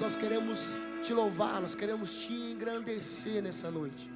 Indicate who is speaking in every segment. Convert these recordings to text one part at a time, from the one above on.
Speaker 1: nós queremos te louvar, nós queremos te engrandecer nessa noite.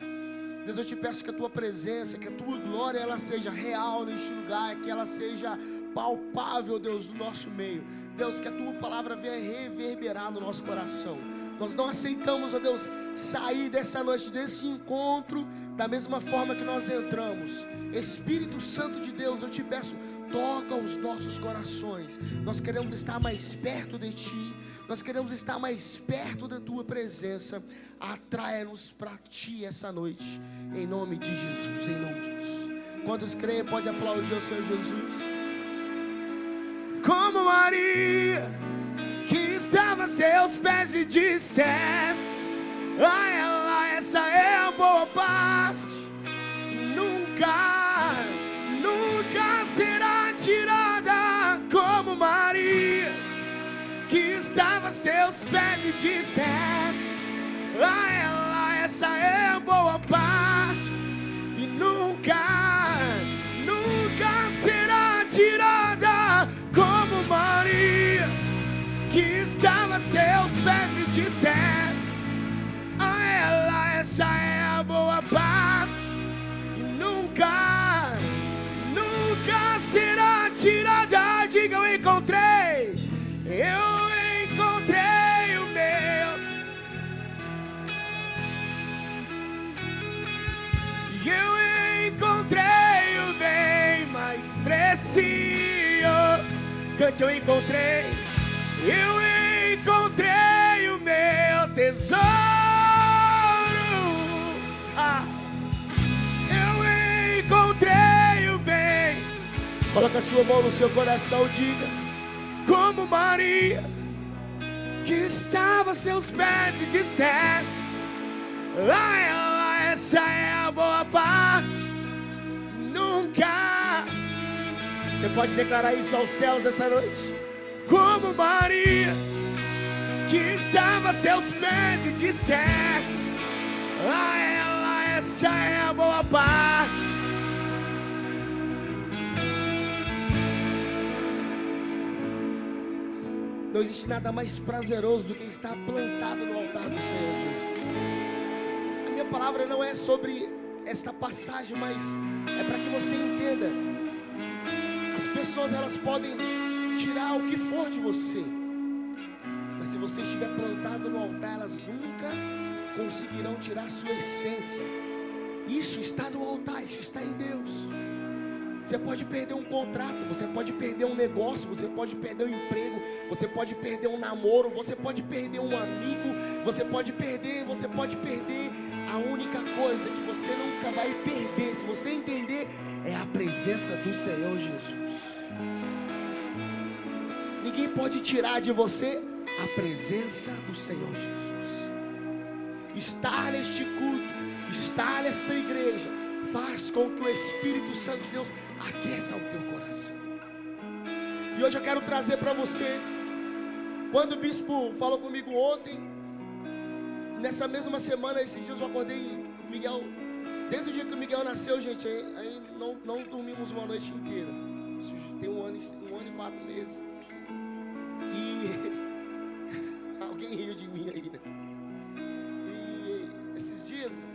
Speaker 1: Deus, eu te peço que a tua presença, que a tua glória, ela seja real neste lugar, que ela seja palpável, Deus, no nosso meio. Deus, que a tua palavra venha reverberar no nosso coração. Nós não aceitamos, ó Deus, sair dessa noite, desse encontro, da mesma forma que nós entramos. Espírito Santo de Deus, eu te peço, toca os nossos corações. Nós queremos estar mais perto de ti, nós queremos estar mais perto da tua presença. Atraia-nos para ti essa noite, em nome de Jesus, em nome de Jesus. Quantos creem, pode aplaudir o Senhor Jesus. Como Maria, que estava a seus pés e disseste: a ela essa é a boa parte, nunca, nunca será tirada. Como Maria, que estava a seus pés e disseste: a ela essa é a boa parte, e nunca, nunca será tirada. Como Maria, que estava a seus pés e disseste: a ela essa é a boa parte, e nunca, nunca será tirada. Diga: eu encontrei o meu, e eu encontrei o bem mais precioso. Cante: eu encontrei o meu tesouro. Eu encontrei o bem. Coloca a sua mão no seu coração, diga: como Maria, que estava a seus pés e disseste: a ela essa é a boa parte, nunca. Você pode declarar isso aos céus essa noite? Como Maria, que estava a seus pés e disseste: a ela essa é a boa parte. Não existe nada mais prazeroso do que estar plantado no altar do Senhor Jesus. A minha palavra não é sobre esta passagem, mas é para que você entenda. As pessoas, elas podem tirar o que for de você, mas se você estiver plantado no altar, elas nunca conseguirão tirar a sua essência. Isso está no altar, isso está em Deus. Você pode perder um contrato, você pode perder um negócio, você pode perder um emprego, você pode perder um namoro, você pode perder um amigo, você pode perder. A única coisa que você nunca vai perder, se você entender, é a presença do Senhor Jesus. Ninguém pode tirar de você a presença do Senhor Jesus. Estar neste culto, estar nesta igreja, faz com que o Espírito Santo de Deus aqueça o teu coração. E hoje eu quero trazer para você, quando o bispo falou comigo ontem, nessa mesma semana, esses dias eu acordei, Miguel, desde o dia que o Miguel nasceu, gente, aí não dormimos uma noite inteira. Isso tem um ano e 4 meses. E alguém riu de mim aí, né? E esses dias,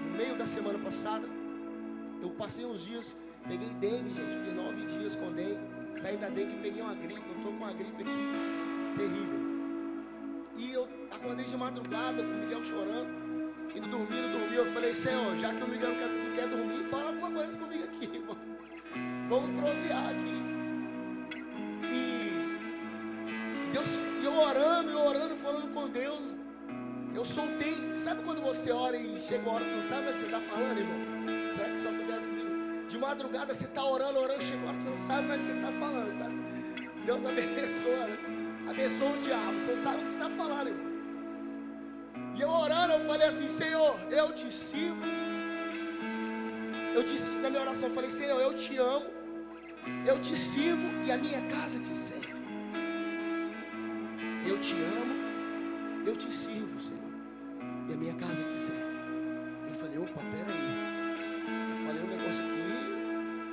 Speaker 1: no meio da semana passada, eu passei uns dias, peguei dengue, gente, fiquei 9 dias com dengue, saí da dengue e peguei uma gripe. Eu tô com uma gripe aqui terrível. E eu acordei de madrugada com o Miguel chorando, e não dormi. Eu falei: Senhor, já que o Miguel não quer dormir, fala alguma coisa comigo aqui, irmão. Vamos prosear aqui. E Deus, e eu orando, falando com Deus. Eu soltei. Sabe quando você ora e chega uma hora que você não sabe o que você está falando, irmão? Será que isso acontece comigo? De madrugada você está orando, chega uma hora que você não sabe mais o que você está falando, tá? Deus abençoa o diabo, você não sabe o que você está falando, irmão. E eu orando, eu falei assim: Senhor, eu te sirvo. Eu disse na minha oração, eu falei: Senhor, eu te amo, eu te sirvo e a minha casa te serve. Eu te amo, eu te sirvo, Senhor, e a minha casa te serve. Eu falei: opa, peraí. Eu falei um negócio aqui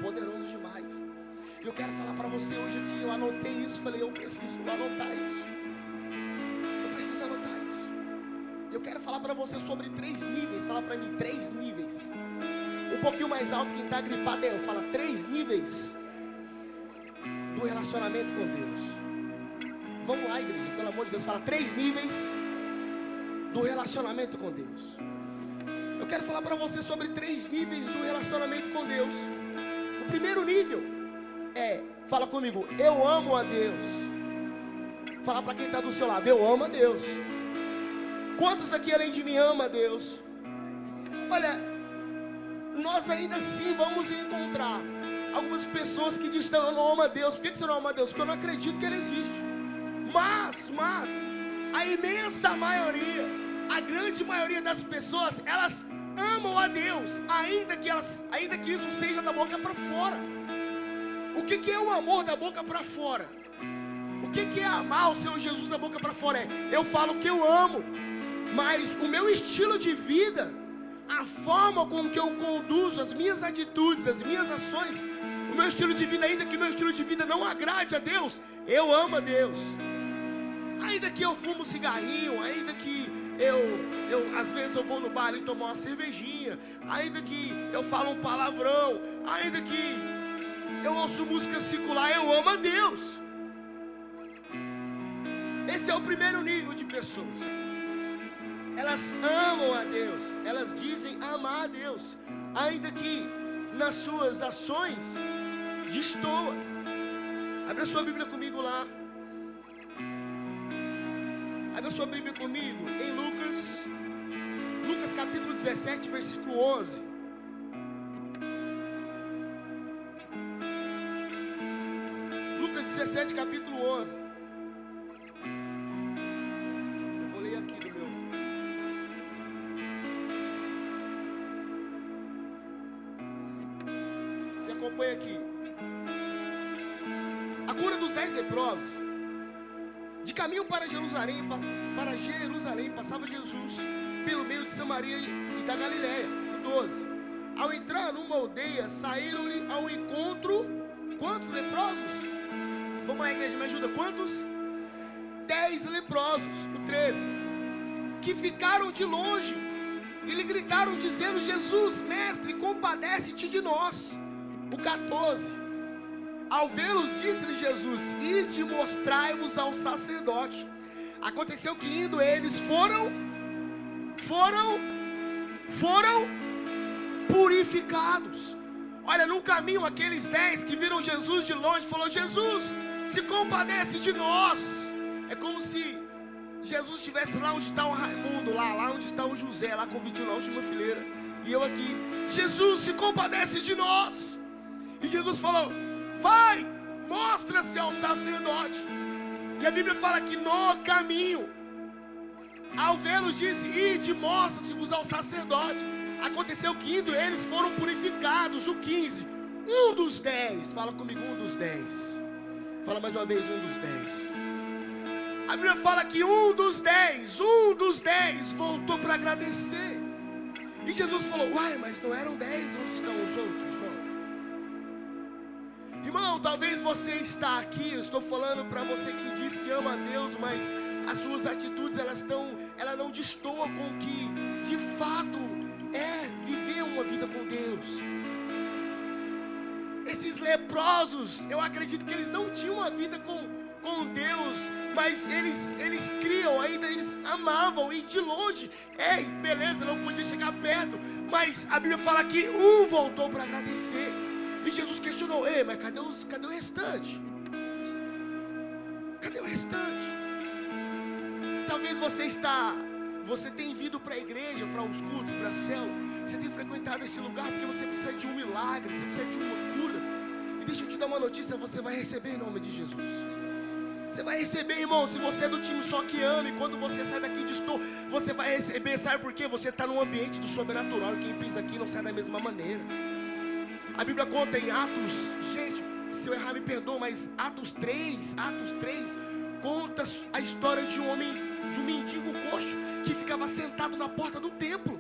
Speaker 1: poderoso demais. E eu quero falar para você hoje aqui. Eu anotei isso, falei: eu preciso anotar isso. Eu quero falar para você sobre 3 níveis. Fala para mim, 3 níveis. Um pouquinho mais alto, quem está gripado é eu. Fala 3 níveis do relacionamento com Deus. Vamos lá, igreja, pelo amor de Deus. Fala 3 níveis do relacionamento com Deus. Eu quero falar para você sobre 3 níveis do relacionamento com Deus. O primeiro nível é, fala comigo, eu amo a Deus. Fala para quem está do seu lado, eu amo a Deus. Quantos aqui além de mim ama a Deus? Olha, nós ainda assim vamos encontrar algumas pessoas que dizem, não, eu não amo a Deus. Por que você não ama a Deus? Porque eu não acredito que Ele existe. Mas, a imensa maioria, a grande maioria das pessoas, elas amam a Deus, ainda que isso seja da boca para fora. O que é o amor da boca para fora? O que é amar o Senhor Jesus da boca para fora? Eu falo que eu amo, mas o meu estilo de vida, a forma com que eu conduzo as minhas atitudes, as minhas ações, o meu estilo de vida, ainda que o meu estilo de vida não agrade a Deus, eu amo a Deus. Ainda que eu fumo cigarrinho, ainda que às vezes eu vou no bar e tomar uma cervejinha, ainda que eu falo um palavrão, ainda que eu ouço música secular, eu amo a Deus. Esse é o primeiro nível de pessoas. Elas amam a Deus, elas dizem amar a Deus, ainda que nas suas ações destoa. Abre a sua Bíblia comigo lá. Abra sua Bíblia comigo em Lucas capítulo 17, versículo 11. Lucas 17, capítulo 11. Eu vou ler aqui do meu. Você acompanha aqui. A cura dos 10 leprosos. De caminho para Jerusalém, passava Jesus pelo meio de Samaria e da Galileia. O 12. Ao entrar numa aldeia, saíram-lhe ao encontro, quantos leprosos? Vamos lá, igreja, me ajuda, quantos? 10 leprosos. O 13. Que ficaram de longe e lhe gritaram dizendo, Jesus, mestre, compadece-te de nós. O 14. Ao vê-los, disse-lhe Jesus, ide mostrai-vos ao sacerdote. Aconteceu que indo eles foram purificados. Olha, no caminho aqueles 10 que viram Jesus de longe, falou, Jesus, se compadece de nós. É como se Jesus estivesse lá onde está o Raimundo, lá onde está o José, lá com o Vitinho na última fileira, e eu aqui, Jesus, se compadece de nós. E Jesus falou, vai, mostra-se ao sacerdote. E a Bíblia fala que no caminho, ao vê-los disse, ide, mostra-se-vos ao sacerdote. Aconteceu que indo eles foram purificados. O 15, um dos 10, fala comigo, um dos 10. Fala mais uma vez, um dos 10. A Bíblia fala que um dos 10 voltou para agradecer. E Jesus falou, uai, mas não eram 10, onde estão os outros 9? Irmão, talvez você está aqui, eu estou falando para você que diz que ama a Deus, mas as suas atitudes, elas não destoam com o que de fato é viver uma vida com Deus. Esses leprosos, eu acredito que eles não tinham uma vida com Deus, mas eles criam ainda, eles amavam, e de longe, beleza, não podia chegar perto, mas a Bíblia fala que um voltou para agradecer. E Jesus questionou, mas cadê o restante? Cadê o restante? Talvez você tem vindo para a igreja, para os cultos, para a célula, você tem frequentado esse lugar porque você precisa de um milagre, você precisa de uma cura. E deixa eu te dar uma notícia, você vai receber em nome de Jesus. Você vai receber, irmão, se você é do time só que ama, e quando você sai daqui de estou, você vai receber, sabe por quê? Você está num ambiente do sobrenatural, e quem pisa aqui não sai da mesma maneira. A Bíblia conta em Atos, gente, se eu errar me perdoa, mas Atos 3, conta a história de um homem, de um mendigo coxo, que ficava sentado na porta do templo.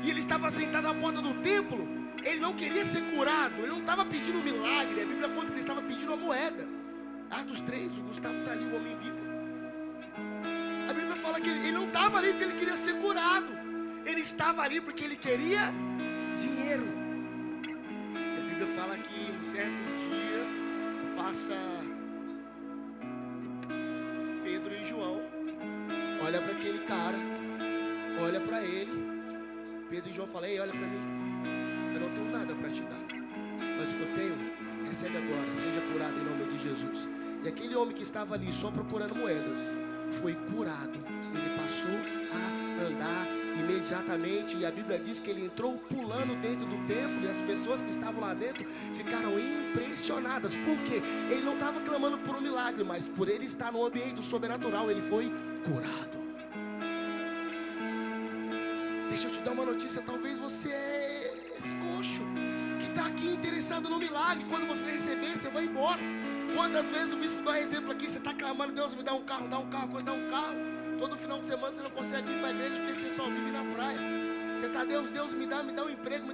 Speaker 1: E ele estava sentado na porta do templo, ele não queria ser curado, ele não estava pedindo um milagre, a Bíblia conta que ele estava pedindo uma moeda. Atos 3, o Gustavo está ali, o homem bíblico. A Bíblia fala que ele não estava ali porque ele queria ser curado. Ele estava ali porque ele queria dinheiro. E a Bíblia fala que um certo dia passa Pedro e João, olha para aquele cara, olha para ele. Pedro e João falam: ei, olha para mim, eu não tenho nada para te dar, mas o que eu tenho, recebe agora, seja curado em nome de Jesus. E aquele homem que estava ali só procurando moedas, foi curado. Ele passou a andar imediatamente, e a Bíblia diz que ele entrou pulando dentro do templo, e as pessoas que estavam lá dentro ficaram impressionadas, porque ele não estava clamando por um milagre, mas por ele estar no ambiente do sobrenatural, ele foi curado. Deixa eu te dar uma notícia, talvez você é esse coxo que está aqui interessado no milagre. Quando você receber, você vai embora. Quantas vezes o bispo dá um exemplo aqui, você está clamando: Deus me dá um carro, quando dá um carro, todo final de semana você não consegue vir para a igreja porque você só vive na praia. Você está: Deus me dá um emprego,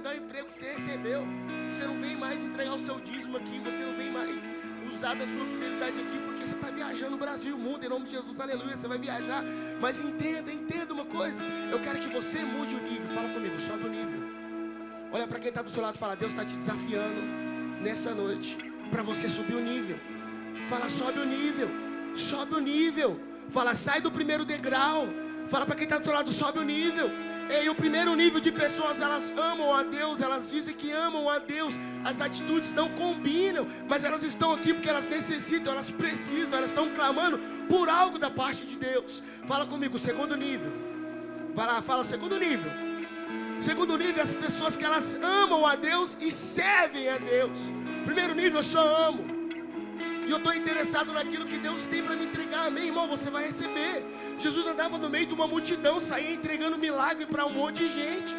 Speaker 1: você recebeu. Você não vem mais entregar o seu dízimo aqui, você não vem mais usar da sua fidelidade aqui, porque você está viajando o Brasil, o mundo, em nome de Jesus, aleluia. Você vai viajar, mas entenda uma coisa, eu quero que você mude o nível. Fala comigo, sobe o nível. Olha para quem está do seu lado e fala: Deus está te desafiando nessa noite para você subir o nível. Fala: sobe o nível, sobe o nível. Fala: sai do primeiro degrau. Fala para quem está do seu lado: sobe o nível. E o primeiro nível de pessoas, elas amam a Deus, elas dizem que amam a Deus, as atitudes não combinam, mas elas estão aqui porque elas necessitam, elas precisam, elas estão clamando por algo da parte de Deus. Fala comigo, segundo nível. Vai lá, fala segundo nível. Segundo nível, as pessoas que elas amam a Deus e servem a Deus. Primeiro nível, eu só amo, e eu estou interessado naquilo que Deus tem para me entregar. Amém, irmão? Você vai receber. Jesus andava no meio de uma multidão, saía entregando milagre para um monte de gente,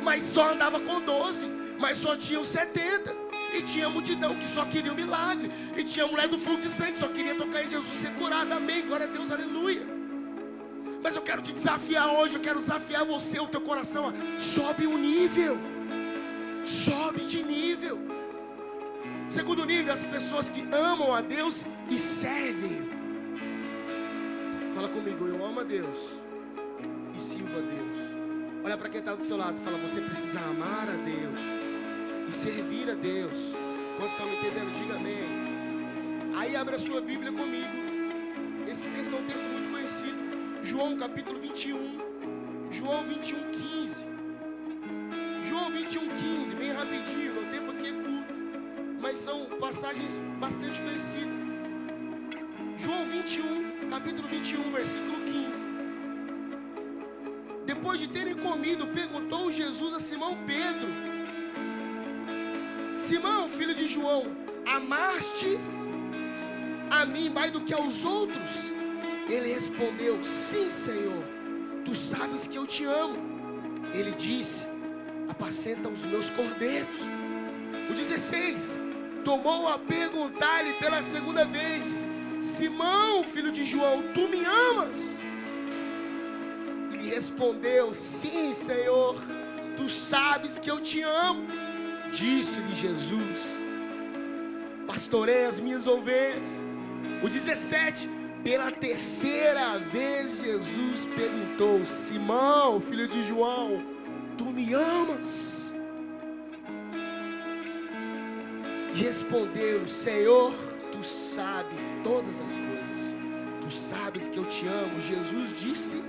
Speaker 1: mas só andava com 12, mas só tinham 70. E tinha multidão que só queria um milagre, e tinha mulher do fluxo de sangue que só queria tocar em Jesus, ser curada. Amém, glória a Deus, aleluia. Mas eu quero te desafiar hoje, eu quero desafiar você, o teu coração, ó. Sobe o nível, sobe de nível. Segundo nível, as pessoas que amam a Deus e servem. Fala comigo, eu amo a Deus e sirvo a Deus. Olha para quem está do seu lado, fala: você precisa amar a Deus e servir a Deus. Quantos estão me entendendo? Diga amém. Aí abre a sua Bíblia comigo. Esse texto é um texto muito conhecido, João capítulo 21, João 21:15. João 21:15, bem rapidinho, meu tempo aqui é curto, mas são passagens bastante conhecidas. João 21, capítulo 21, versículo 15. Depois de terem comido, perguntou Jesus a Simão Pedro: Simão, filho de João, amastes a mim mais do que aos outros? Ele respondeu: sim, Senhor, tu sabes que eu te amo. Ele disse: apacenta os meus cordeiros. O 16, tomou a perguntar-lhe pela segunda vez: Simão, filho de João, tu me amas? Ele respondeu: sim, Senhor, tu sabes que eu te amo. Disse-lhe Jesus: pastorei as minhas ovelhas. O 17, pela terceira vez Jesus perguntou: Simão, filho de João, tu me amas? Respondeu: Senhor, tu sabes todas as coisas, tu sabes que eu te amo. Jesus disse: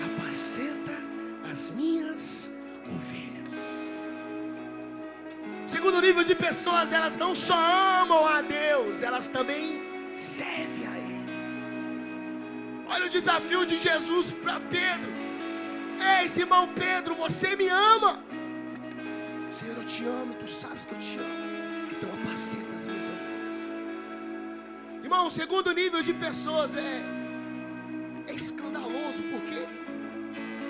Speaker 1: apacenta as minhas ovelhas. Segundo nível de pessoas, elas não só amam a Deus, elas também servem a Ele. Olha o desafio de Jesus para Pedro: ei, Simão Pedro, você me ama? Senhor, eu te amo, tu sabes que eu te amo, então apacenta as minhas ovelhas. Irmão, o segundo nível de pessoas é escandaloso, porque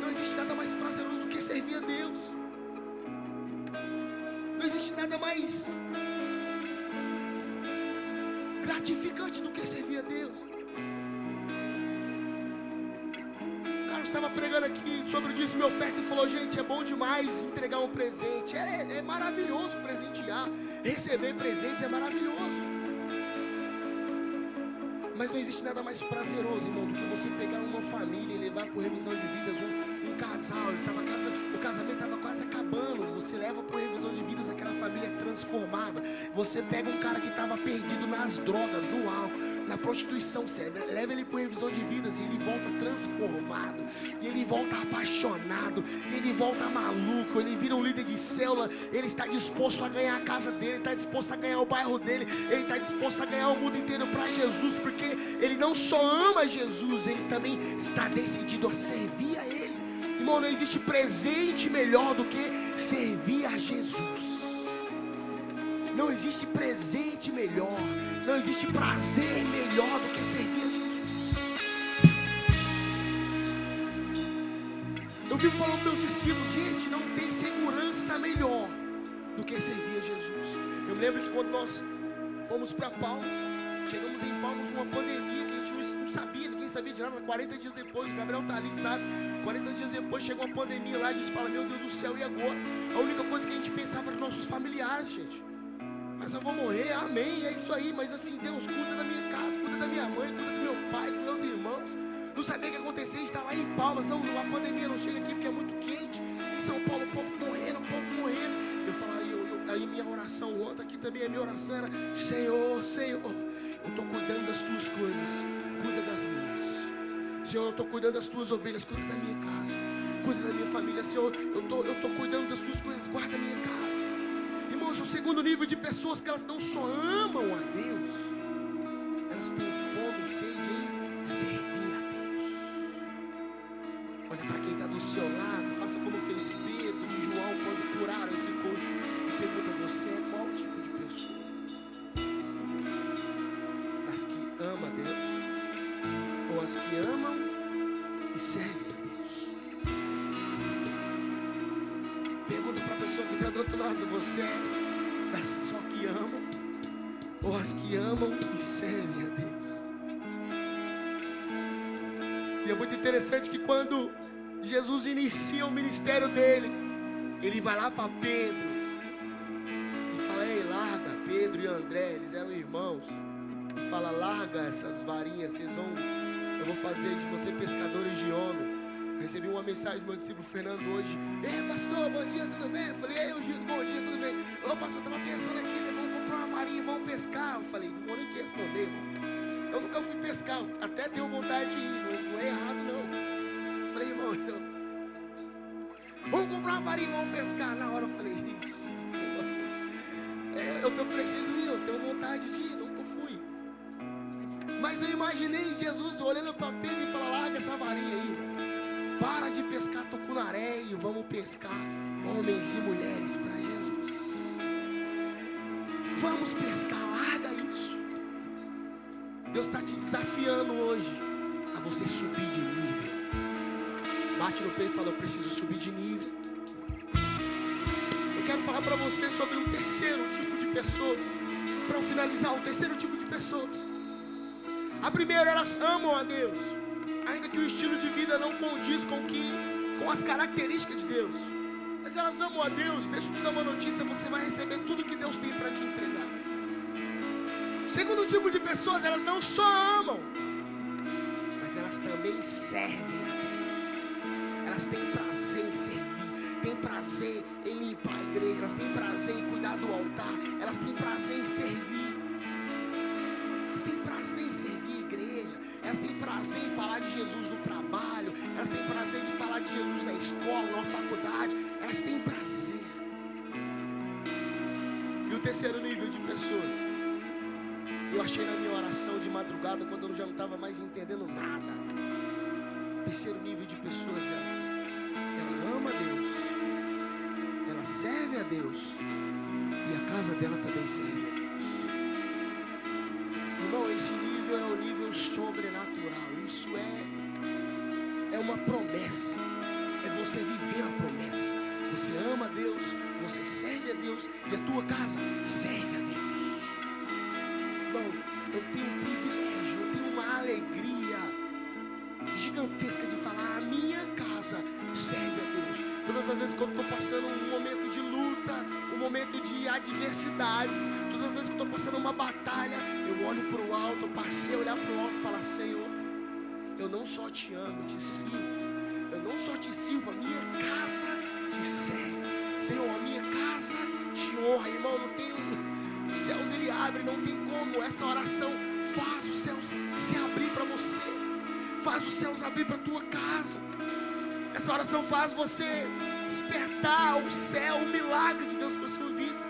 Speaker 1: não existe nada mais prazeroso do que servir a Deus. Não existe nada mais gratificante do que servir a Deus. O cara estava pregando aqui sobre o dízimo e oferta e falou: gente, é bom demais entregar um presente, é maravilhoso presentear, receber presentes é maravilhoso. Mas não existe nada mais prazeroso, irmão, do que você pegar uma família e levar por revisão de vidas um casal. O casamento estava quase acabando. Você leva por revisão de vidas, aquela família é transformada. Você pega um cara que estava perdido nas drogas, no álcool, na prostituição. Você leva ele por revisão de vidas e ele volta transformado. E ele volta apaixonado. E ele volta maluco. Ele vira um líder de célula. Ele está disposto a ganhar a casa dele. Ele está disposto a ganhar o bairro dele. Ele está disposto a ganhar o mundo inteiro para Jesus. Porque ele não só ama Jesus, ele também está decidido a servir a ele. Irmão, não existe presente melhor do que servir a Jesus. Não existe presente melhor, não existe prazer melhor do que servir a Jesus. Eu vivo falando para meus discípulos, gente, não tem segurança melhor do que servir a Jesus. Eu me lembro que quando nós fomos para Palmas, chegamos em Palmas numa pandemia que a gente não sabia, ninguém sabia de nada. 40 dias depois, o Gabriel tá ali, sabe? 40 dias depois chegou a pandemia lá, a gente fala, meu Deus do céu, e agora? A única coisa que a gente pensava era nossos familiares, gente. Mas eu vou morrer, amém, é isso aí. Mas assim, Deus, cuida da minha casa, cuida da minha mãe, cuida do meu pai, dos meus irmãos. Não sabia o que acontecia, a gente está lá em Palmas. Não, a pandemia não chega aqui porque é muito quente. Em São Paulo, o povo morrendo, o povo morrendo. Eu falo, aí minha oração ontem aqui também, a minha oração era, Senhor, Senhor, eu estou cuidando das tuas coisas, cuida das minhas. Senhor, eu estou cuidando das tuas ovelhas, cuida da minha casa, cuida da minha família. Senhor, eu estou cuidando das tuas coisas, guarda a minha casa. Irmãos, o segundo nível de pessoas que elas não só amam a Deus, elas têm fome e sede em servir a Deus. Olha para quem está do seu lado, faça como fez Pedro e João quando curaram esse coxo e pergunta, você é qual tipo de pessoa? As que amam a Deus ou as que amam e servem a Deus? Pergunta para a pessoa que está do outro lado, você é das só que amam ou as que amam e servem a Deus? E é muito interessante que quando Jesus inicia o ministério dele, ele vai lá para Pedro e fala, ei, larga Pedro e André, eles eram irmãos, e fala, larga essas varinhas, eu vou fazer de você pescadores de homens. Eu recebi uma mensagem do meu discípulo Fernando hoje, ei pastor, bom dia, tudo bem? Eu falei, ei Gildo, bom dia, tudo bem? Ô pastor, eu estava pensando aqui, né, vamos comprar uma varinha, vamos pescar. Eu falei, não vou nem te responder, irmão. Eu nunca fui pescar, até tenho vontade de ir, não é errado não. Eu falei, irmão, vamos comprar uma varinha, vamos pescar. Na hora eu falei, ixi, esse negócio eu preciso ir, eu tenho vontade de ir, nunca fui. Mas eu imaginei Jesus olhando para Pedro e falar, larga essa varinha aí, para de pescar tucunaré e vamos pescar homens e mulheres para Jesus. Vamos pescar, larga isso. Deus está te desafiando hoje a você subir de nível. Bate no peito e fala, eu preciso subir de nível. Eu quero falar para você sobre um terceiro tipo de pessoas. Para eu finalizar, um terceiro tipo de pessoas. A primeira, elas amam a Deus, ainda que o estilo de vida não condiz com as características de Deus. Mas elas amam a Deus. Deixa eu te dar uma notícia, você vai receber tudo que Deus tem para te entregar. Segundo tipo de pessoas, elas não só amam, mas elas também servem a Deus. Elas têm prazer em servir, têm prazer em limpar a igreja, elas têm prazer em cuidar do altar, elas têm prazer em servir. Elas têm prazer em servir a igreja, elas têm prazer em falar de Jesus no trabalho, elas têm prazer de falar de Jesus na escola, na faculdade, elas têm prazer. E o terceiro nível de pessoas, eu achei na minha oração de madrugada, quando eu já não estava mais entendendo nada. O terceiro nível de pessoas, ela ama a Deus, ela serve a Deus, e a casa dela também serve a Deus. Irmão, esse nível é o nível sobrenatural. Isso é uma promessa. É você viver a promessa. Você ama a Deus, você serve a Deus, e a tua casa serve a Deus. Irmão, eu tenho um privilégio, eu tenho uma alegria gigantesca de falar: a minha casa serve a Deus. Todas as vezes que eu estou passando um momento de luta, um momento de adversidades, todas as vezes que eu estou passando uma batalha, eu olho para o alto, eu passei a olhar para o alto e falar: Senhor, eu não só te amo, te sirvo. Eu não só te sirvo, a minha casa te serve. Senhor, a minha casa te honra. Irmão, não tem... Os céus ele abre, não tem como. Essa oração faz os céus se abrir para você. Faz os céus abrir para a tua casa. Essa oração faz você despertar o céu, o milagre de Deus para a sua vida.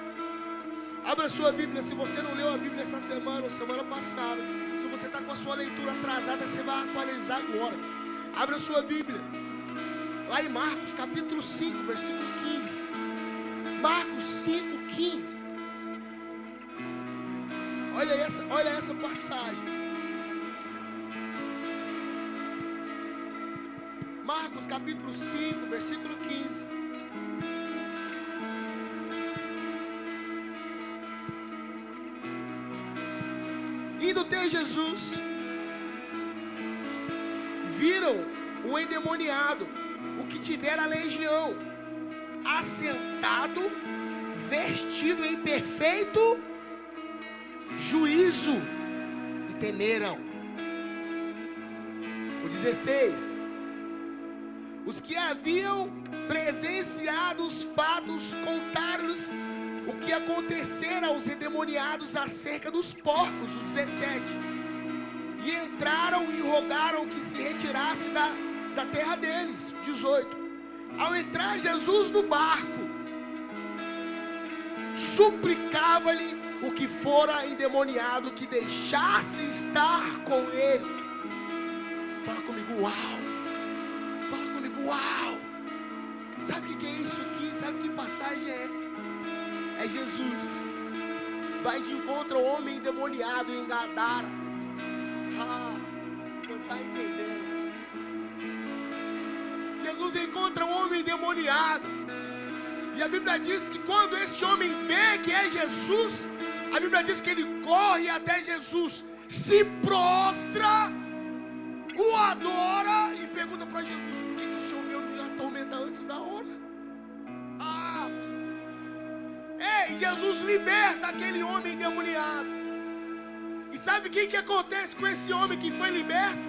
Speaker 1: Abra a sua Bíblia. Se você não leu a Bíblia essa semana ou semana passada, se você está com a sua leitura atrasada, você vai atualizar agora. Abra a sua Bíblia lá em Marcos capítulo 5, versículo 15. Marcos 5, 15. Olha essa passagem. Marcos capítulo 5, versículo 15. Indo ter Jesus, viram um endemoniado, o que tivera a legião, assentado, vestido em perfeito juízo, e temeram. O 16. Os que haviam presenciado os fatos contaram-lhes o que acontecera aos endemoniados acerca dos porcos. O 17. E entraram e rogaram que se retirasse da terra deles. 18. Ao entrar Jesus no barco, suplicava-lhe o que fora endemoniado que deixasse estar com ele. Fala comigo, uau! Fala comigo, uau! Sabe o que é isso aqui? Sabe que passagem é essa? É Jesus vai de encontro ao homem endemoniado em Gadara. Você está entendendo? Jesus encontra um homem endemoniado, e a Bíblia diz que quando esse homem vê que é Jesus, a Bíblia diz que ele corre até Jesus, se prostra, o adora e pergunta para Jesus: por que o Senhor veio me atormentar antes da hora? Ei, Jesus liberta aquele homem endemoniado. E sabe o que acontece com esse homem que foi liberto?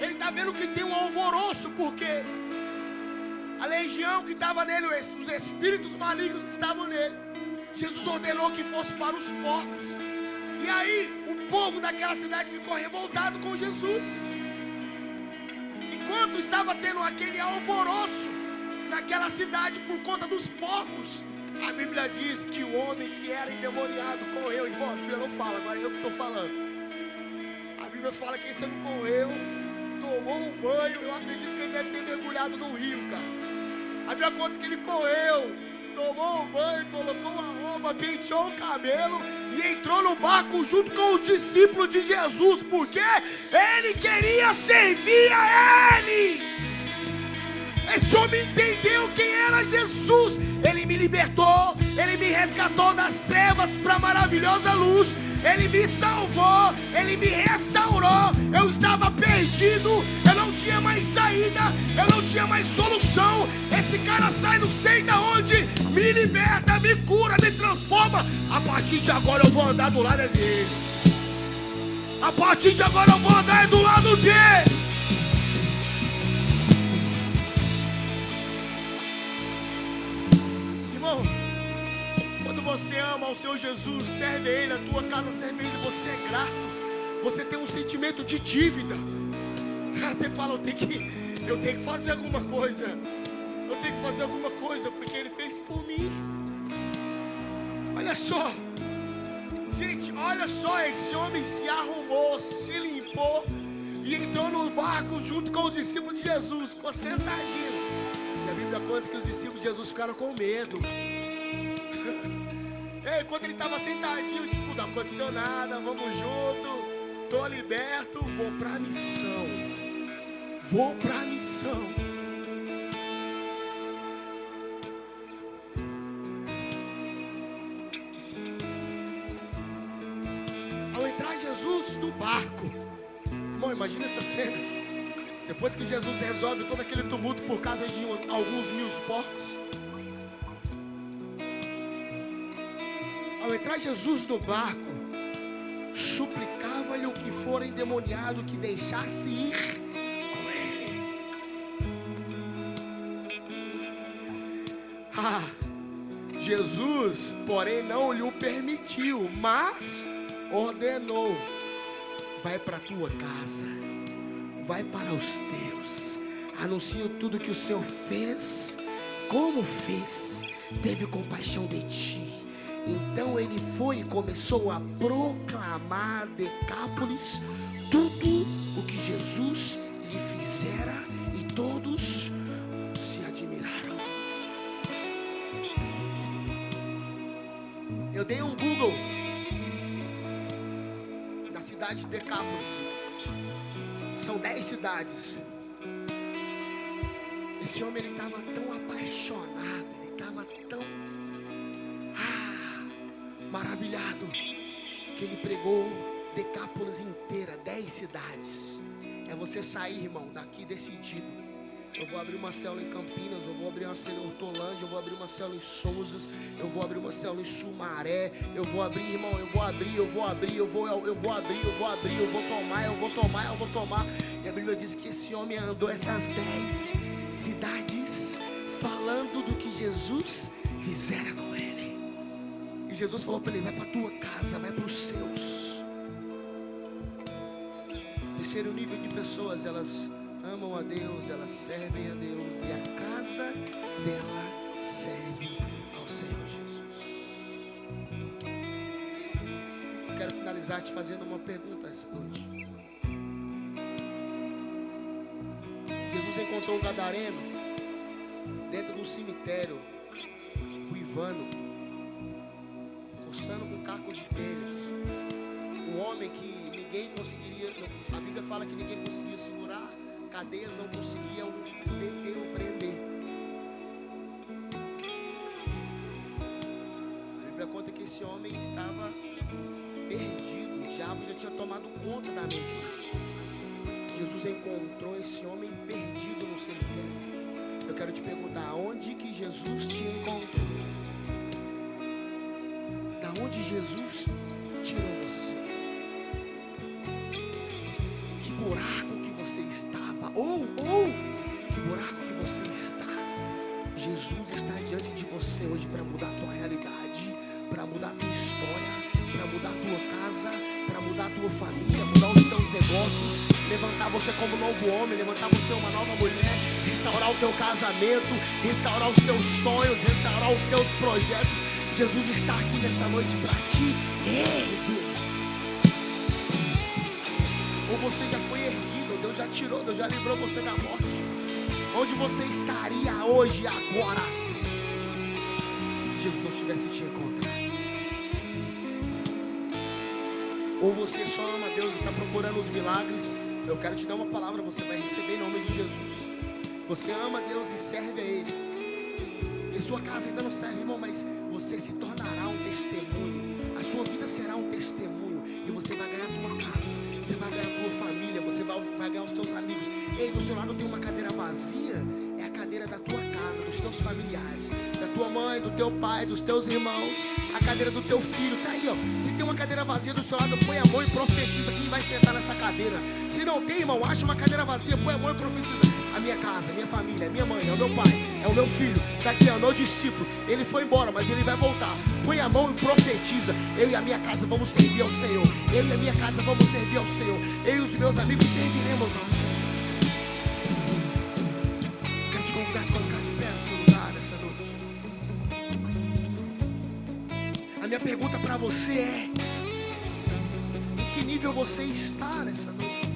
Speaker 1: Ele está vendo que tem um alvoroço, porque a legião que estava nele, os espíritos malignos que estavam nele, Jesus ordenou que fosse para os porcos. E aí o povo daquela cidade ficou revoltado com Jesus. Enquanto estava tendo aquele alvoroço naquela cidade por conta dos porcos, a Bíblia diz que o homem que era endemoniado correu. Irmão, a Bíblia não fala, agora é eu que estou falando. A Bíblia fala que esse homem correu, tomou um banho. Eu acredito que ele deve ter mergulhado no rio, cara. A Bíblia conta que ele correu, tomou um banho, colocou a roupa, penteou o cabelo e entrou no barco junto com os discípulos de Jesus, porque ele queria servir a ele. Esse homem entendeu quem era Jesus. Ele me libertou, ele me resgatou das trevas para a maravilhosa luz. Ele me salvou, ele me restaurou. Eu estava perdido, eu não tinha mais saída, eu não tinha mais solução. Esse cara sai não sei da onde, me liberta, me cura, me transforma. A partir de agora eu vou andar do lado dele. A partir de agora eu vou andar do lado dele. Irmão, quando você ama ao Senhor Jesus, serve a Ele, a tua casa serve a Ele, você é grato, você tem um sentimento de dívida. Você fala: eu tenho que fazer alguma coisa, eu tenho que fazer alguma coisa, porque Ele fez por mim. Olha só, gente, olha só, esse homem se arrumou, se limpou e entrou no barco junto com os discípulos de Jesus, ficou sentadinho. E a Bíblia conta que os discípulos de Jesus ficaram com medo. Ei, quando ele estava sentadinho, tipo, não aconteceu nada, vamos junto, estou liberto, vou para a missão. Vou para a missão. Ao entrar Jesus no barco, irmão, imagina essa cena. Depois que Jesus resolve todo aquele tumulto por causa de alguns mil porcos, ao entrar Jesus no barco, suplicava-lhe o que fora endemoniado que deixasse ir com ele. Jesus, porém, não lhe o permitiu, mas ordenou: vai para a tua casa, vai para os teus, anuncia tudo que o Senhor fez, como fez, teve compaixão de ti. Então ele foi e começou a proclamar Decápolis tudo o que Jesus lhe fizera, e todos se admiraram. Eu dei um Google na cidade de Decápolis. São 10 cidades. Esse homem, ele estava tão apaixonado, ele estava tão maravilhado, que ele pregou Decápolis inteira, 10 cidades. É você sair, irmão, daqui decidido: eu vou abrir uma célula em Campinas, eu vou abrir uma célula em Hortolândia, eu vou abrir uma célula em Souzas, eu vou abrir uma célula em Sumaré, eu vou abrir, irmão, eu vou tomar. E a Bíblia diz que esse homem andou essas 10 cidades falando do que Jesus fizera com ele. E Jesus falou para ele: vai para a tua casa, vai para os seus. Terceiro nível de pessoas: elas amam a Deus, elas servem a Deus, e a casa dela serve ao Senhor Jesus. Eu quero finalizar te fazendo uma pergunta essa noite. Jesus encontrou um gadareno dentro de um cemitério, ruivano, coçando com caco de tênis. Um homem que ninguém conseguiria, a Bíblia fala que ninguém conseguia segurar, cadeias não conseguiam deter ou prender. A Bíblia conta que esse homem estava perdido, o diabo já tinha tomado conta da mente dele. Jesus encontrou esse homem perdido no cemitério. Eu quero te perguntar: onde que Jesus te encontrou? Da onde Jesus tirou você? Que buraco que você estava? Ou que buraco que você está? Jesus está diante de você hoje para mudar a tua realidade, para mudar a tua história, para mudar a tua casa, para mudar a tua família, mudar os teus negócios, levantar você como novo homem, levantar você uma nova mulher, restaurar o teu casamento, restaurar os teus sonhos, restaurar os teus projetos. Jesus está aqui nessa noite para te erguer. Ou você já foi erguido, Deus já tirou, Deus já livrou você da morte. Onde você estaria hoje, agora, se Jesus não tivesse te encontrado? Ou você só ama Deus e está procurando os milagres? Eu quero te dar uma palavra, você vai receber em nome de Jesus. Você ama Deus e serve a Ele. E sua casa ainda não serve, irmão, mas você se tornará um testemunho. A sua vida será um testemunho. E você vai ganhar a tua casa, você vai ganhar a tua família, você vai ganhar os teus amigos. Ei, do seu lado tem uma cadeira vazia, é a cadeira da tua casa, dos teus familiares, da tua mãe, do teu pai, dos teus irmãos. A cadeira do teu filho, tá aí, ó. Se tem uma cadeira vazia do seu lado, põe a mão e profetiza quem vai sentar nessa cadeira. Se não tem, irmão, acha uma cadeira vazia, põe a mão e profetiza: a minha casa, a minha família, a minha mãe, é o meu pai, é o meu filho, daqui é o meu discípulo. Ele foi embora, mas ele vai voltar. Põe a mão e profetiza: eu e a minha casa vamos servir ao Senhor. Eu e a minha casa vamos servir ao Senhor. Eu e os meus amigos serviremos ao Senhor. Quero te convidar a se colocar de pé no seu lugar essa noite. A minha pergunta para você é: em que nível você está nessa noite?